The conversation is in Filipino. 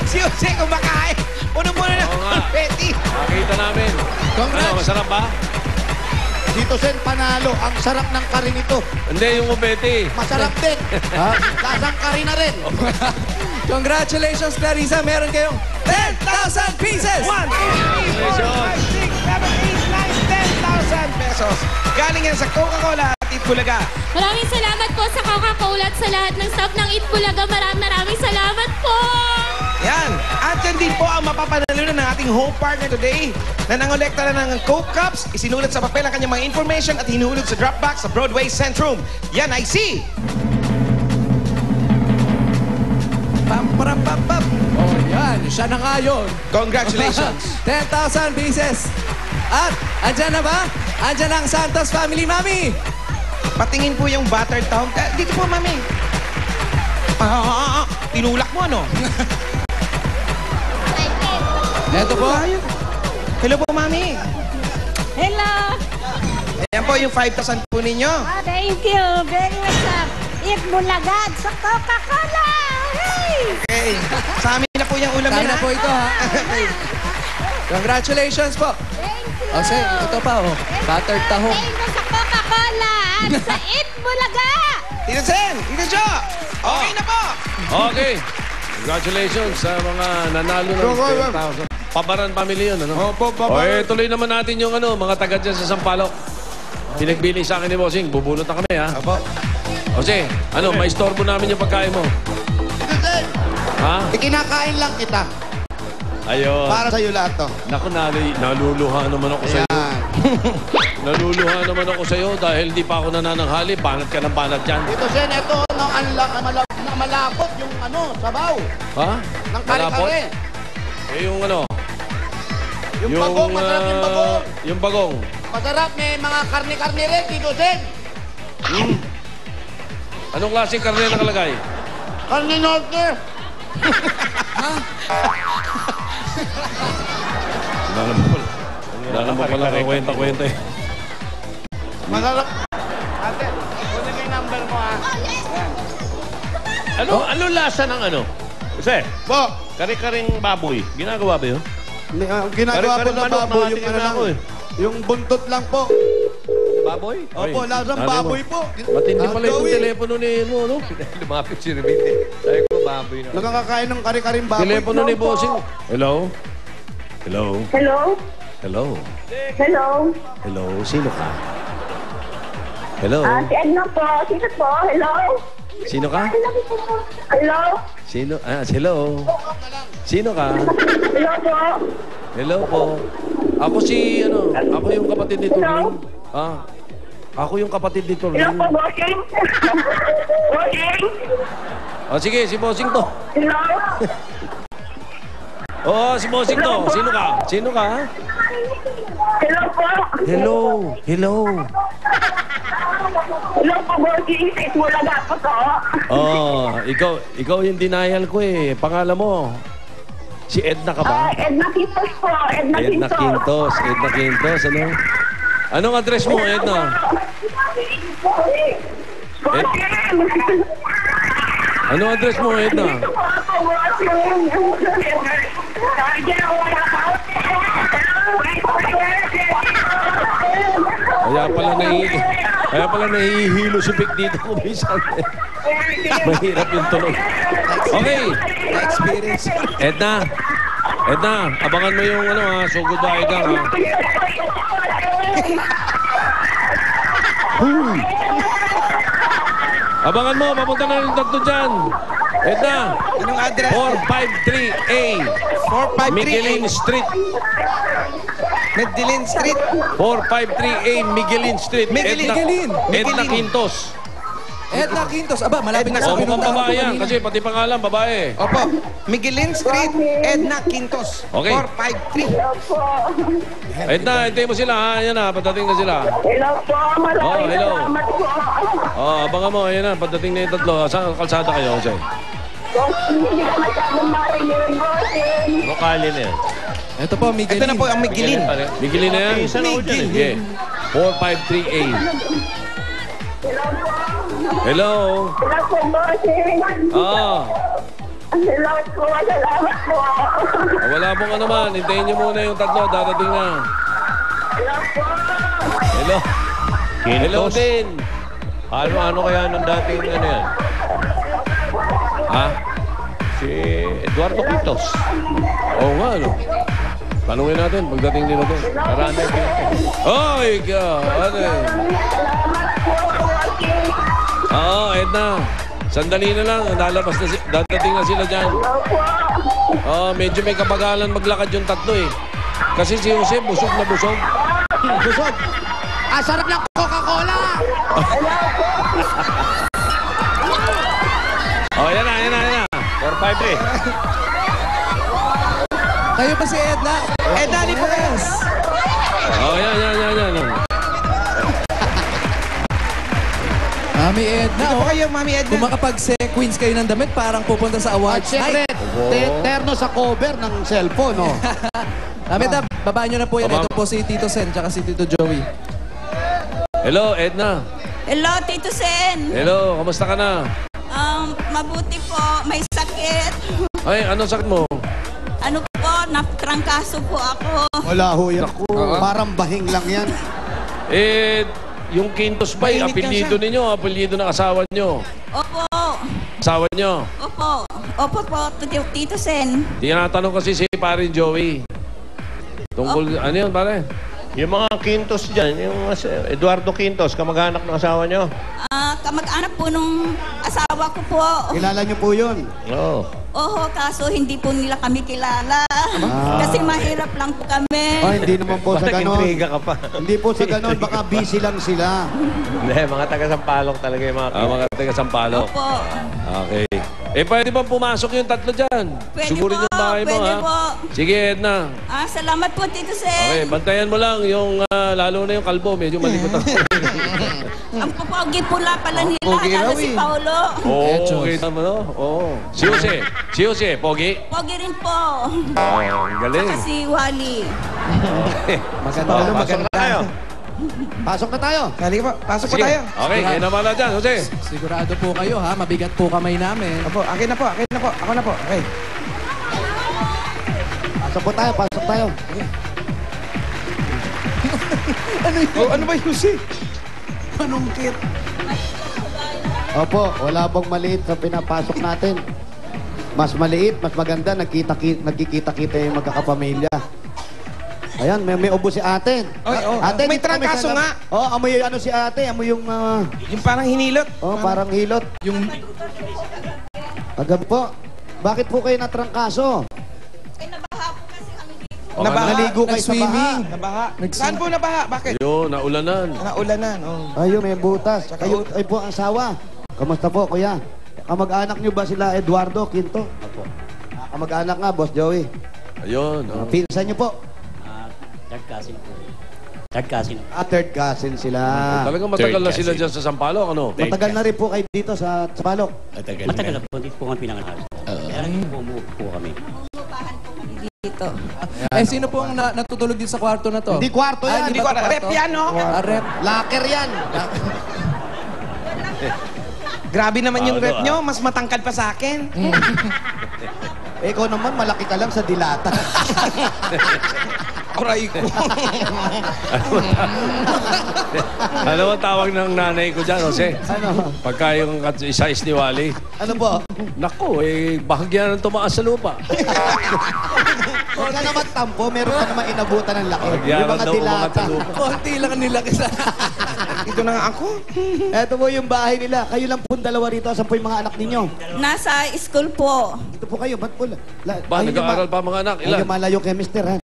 Si Jose kumakain. Puno-puno na confetti. Nakita namin. Congrats. Ano, masarap ba? Dito Sen, panalo. Ang sarap ng kari nito. Hindi, yung confetti. Masarap din. Lasang kari na rin. Congratulations, Clarissa. Meron kayong 10,000 pieces! 1, 2, 3, 4, 5, 6, 7, 8, 9, 10,000 pesos. Galing yan sa Coca-Cola at Itbulaga. Maraming salamat po sa Coca-Cola at sa lahat ng staff ng Itbulaga. Maraming salamat po! Yan. At yan din po ang mapapanalunan ng ating home partner today na nangolekta na ng Coke Cups, isinulat sa papel ang kanyang mga information at hinuhulog sa drop box sa Broadway Centrum. Yan ay si... Pam-pam-pam-pam. Oh, yan. Siya na nga yun. Congratulations. 10,000 pieces. At, andyan na ba? Andyan ang Santos Family, Mami. Patingin po yung buttered town. Dito po, mami. Tinulak mo, ano? Eto po. Hello po, mami. Hello. Ayan po yung 5,000 po ninyo. Oh, thank you very much, sir. Itbulagad sa Coca-Cola. Hey! Okay. Sa amin na po yung ulam Sana nila. po ito, ha? Congratulations po. Thank you. O, say, ito pa, oh. Buttered tahong. Thank you sa Coca-Cola at sa Itbulaga. Tito Sen, Tito Jo. Okay na po. Okay. Congratulations sa mga nanalo ng 10,000. Pabaran family yun, ano? Opo, Pabaran. O, tuloy naman natin yung ano, mga taga dyan sa Sampaloc. Pinagbili sa akin ni Bossing. Bubulot na kami, ha? Opo. Jose, ano, may istorbo namin yung pagkain mo. Dito Sen, Ha? ikinakain lang kita. Ayun. Para sa'yo lahat to. Naku, naluluha naman ako sa'yo. Ayan. Naluluha naman ako sa'yo dahil di pa ako nanananghali. Banat ka ng banat dyan. Dito Sen, ito, no, malapot yung ano, sabaw. Ha? Ng Malapot? kare-kare. Eh, yung ano? Yung bagong, masarap yung bagong. Yung bagong. Masarap, may mga karne-karne rin, Tito Sen. Anong klaseng karne nakalagay? Karne norte. Wala naman pala kwenta-kwenta eh. Masarap. Ate, kunin ko yung number mo, ha? Ano lasa ng ano? Kasi, Po, kare-karing baboy. Ginagawa ba yun? ginagawa po Kare-kare ng manok, baboy, yung nakatingin ano na lang. ako eh. Yung buntot lang po. Baboy? Opo, lasang sabi mo. baboy po. Matindi pala yung Joey, telepono ni mo, no? Lumapit si Revite. Sabi ko, baboy na. nakakakain ng kare-karing baboy. Telepono ni Bossing. Hello? Hello? Hello? Hello? Hello? Hello? Sino ka? Hello? Si Edna po. Sino po? Hello? Sino ka? Hello? Sino? Hello? Sino ka? Hello po? Hello po. Ako si, ako yung kapatid ni Turling. Ako yung kapatid ni Hello Turling. po, Bossing? Bossing? Sige, si Bossing to. Hello? Si Bossing to. Sino ka? Sino ka? Hello po? Hello. Hello. Hello po, Bossing? Sa Itbulaga po to. Ikaw yung denial ko eh. Pangalan mo? Si Edna ka ba? Edna Quintos po. Edna Edna Quintos. Quintos. Edna Quintos, ano? Anong address mo, Edna? Anong address mo, Edna? Kaya pala nahihilo si Vic dito kung minsan. Mahirap yung tunog. Okay. Experience. Edna, abangan mo yung So Goodbye Gang, ha? Abangan mo, papunta na yung tatlo dyan. Edna, Anong address? 453A 453A Miguelin Street. Medellin Street. 453A Miguelin Street. Miguelin. Edna Quintos. Edna Quintos. Aba, malapit na sa Mukhang pinuntahan ko babae yan, kanina. kasi pati pangalan, babae. Opo. Miguelin Street, Edna Quintos. Okay. 453. Hello po. Edna, hintayin mo sila, ha? Ayan na, patating na sila. Hello po. Maraming hello. salamat po. Abangan mo, ayan na, patating na yung tatlo. Saan kalsada kayo, Jose? Hindi ko masyadong marinig, Bossing. Lokali na yan. Ito po, Miguelin. Ito na po ang Miguelin. Miguelin na yan? Miguelin. Sige. 453A. Hello po. Hello? Hello po, Bossing. Salamat po, salamat po. Wala pong ano man. Hintayin niyo muna yung tatlo. Dadating na. Salamat po. Hello. Hello Quintos. din. Ano kaya nung dating ano yan? Ha? Si Eduardo Quintos. Oo nga, ano? Tanungin natin pagdating nila doon. Marami ang Quintos. Oy, ano eh. Salamat po, Joaquin. Oo, Edna. Sandali na lang. Lalabas na dadating na sila dyan. Opo. Oo, medyo may kabagalan maglakad yung tatlo eh. Kasi si Jose, busog na busog. Busog. Ah, sarap ng Coca-Cola! Oh, yan na. 4-5 Kayo ba si Edna? Edna, di po kayo. Yes. Oh, yan. Mami Edna, Dito po oh. kayo, Mami Edna. Kung makapag-sequins kayo ng damit, parang pupunta sa At awards night. syempre, terno sa cover ng cellphone, oh. Mami Edna, babaan nyo na po yan. Ma'am. Ito po si Tito Sen, tsaka si Tito Joey. Hello, Edna. Hello, Tito Sen. Hello, kamusta ka na? Mabuti po. May sakit. Ay, anong sakit mo? Ano po, natrangkaso po ako. Wala ho yan. Parang bahing lang yan. Eh, yung Quintos ba, Mainit apelyido ka siya. ninyo, apelyido ng asawa nyo. Opo. Asawa nyo. Opo. Opo po, Tito Sen. Tinatanong kasi si parin Joey. Tungkol, ano yun, pare? Yung mga Quintos dyan, yung Eduardo Quintos, kamag-anak ng asawa nyo. Kamag-anak po nung asawa ko po. Kilala niyo po yun. Oo. Oho, kaso hindi po nila kami kilala. Kasi mahirap lang po kami. Ay, hindi naman po sa ganon. Intriga ka pa. Hindi po sa ganon. Baka busy lang sila. Hindi, mga taga-Sampalok talaga yung mga Mga taga Sampaloc. Opo. Okay. Eh, pwede bang pumasok yung tatlo dyan? Pwede Sugurin po, yung bahay mo, pwede ha? po. Sige, Edna. Salamat po, Tito Okay, Sen. bantayan mo lang yung, lalo na yung kalbo. Medyo malikot ako. Ang pupogi pula pala nila. Pogi Lalo raw si eh. Paolo. Oo, kita mo, no? Oo. Si Jose, Pogi. Pogi rin po. Oh, ang galing. Saka si Wally. Maganda. Pasok na tayo. Pasok na tayo. Kali po, pasok po Sige. tayo. Okay, kayo na pala dyan, Jose. Sigurado po kayo, ha? Mabigat po kamay namin. Opo, akin na po. Ako na po. Okay. Pasok po tayo. Pasok tayo. Oh, ano ba yung si? Manungkit. Opo, wala bang maliit sa pinapasok natin. Mas maliit, mas maganda, nagkikita-kita yung magkakapamilya. Ayan, may ubo si ate. Oy, oh. May dito kami trangkaso sa- nga. Oh, amoy ano si ate, amoy yung Yung parang hinilot. parang hilot. Yung Agad po. Bakit po kayo natrangkaso? Nabaha po kasi kami dito. Nabaha. Naligo kayo sa baha. nag-swimming. Nabaha. Saan po nabaha? Bakit? Ayun, naulanan. Naulanan. Oh. Ayun, may butas. Kayo ay po ang asawa. Kamusta po, kuya? Kamag-anak niyo ba sila Eduardo Quinto? Opo. Kamag-anak nga, Boss Joey. Ayun. Oh. Pinsan niyo po. Third cousin po. Third cousin. Third cousin sila. Talagang matagal na sila dyan sa Sampaloc, ano? Matagal na rin po kayo dito sa Palok. Matagal na po. Dito po kami pinanganak. Kaya umuupo po kami. Dito. sino po ang natutulog dito sa kwarto na to? Hindi kwarto yan. Hindi ko alam. Rep yan, no? Rep. Locker yan. Grabe naman yung rep nyo. Mas matangkad pa sa akin. Ikaw naman, malaki ka lang sa dilata. Aray ko. Ano ang tawag ng nanay ko dyan, Jose? Ano? Pagka yung size ni Wally. Ano po? Naku, bahagyan ng tumaas sa lupa. Huwag ka naman tampo, meron ka naman inabutan ng laki. Bahagyan Yung mga daw dilata. umangat sa lupa. Konti lang nila kasi. Ito na nga ako. Ito po yung bahay nila. Kayo lang po dalawa rito. Saan po yung mga anak ninyo? Nasa school po. Ito po kayo. Ba't po? Ba, nag-aaral pa mga anak? Huwag Ilan? niyo malayo kay mister, ha?